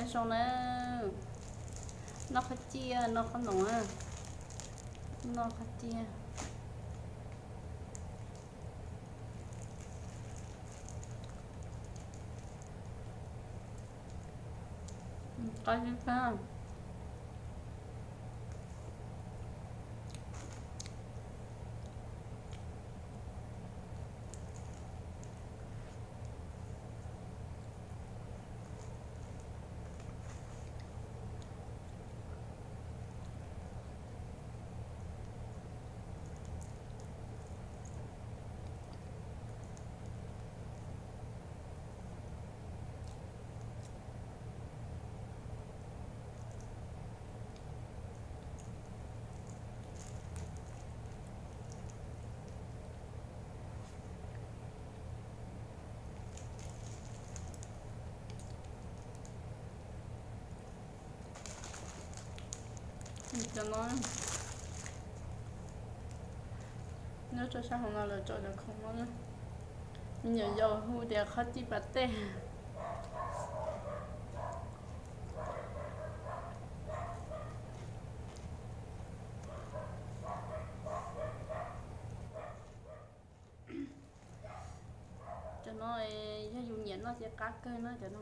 sẽ xong nó khó chia nó khó nồng á nó khó chia có gì không cho nó nếu cho sao không là cho được không nó mình nhớ dầu hú để khó chỉ bắt tê cho nó ví dụ nhện nó sẽ cắt cơ nó cho nó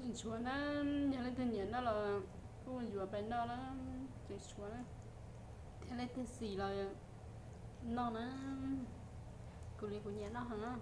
chỉnh xuống nó nhà lên tên nhện đó là cô vừa bên đó nó chỉnh xuống đó thế lên tên xì là nó cô liền của nhện nó hả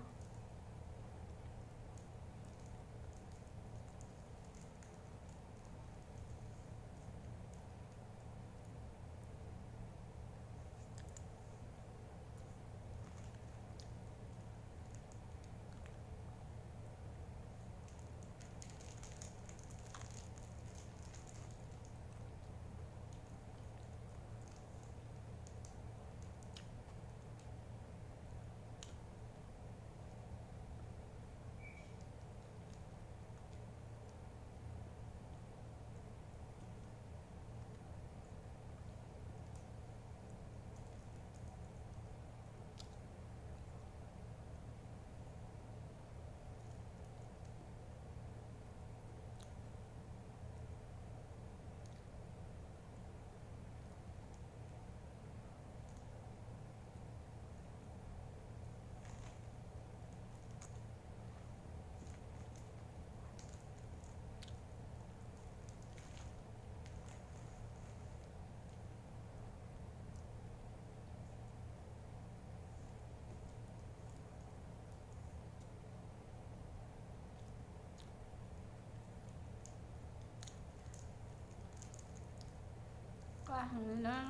qua hàng nó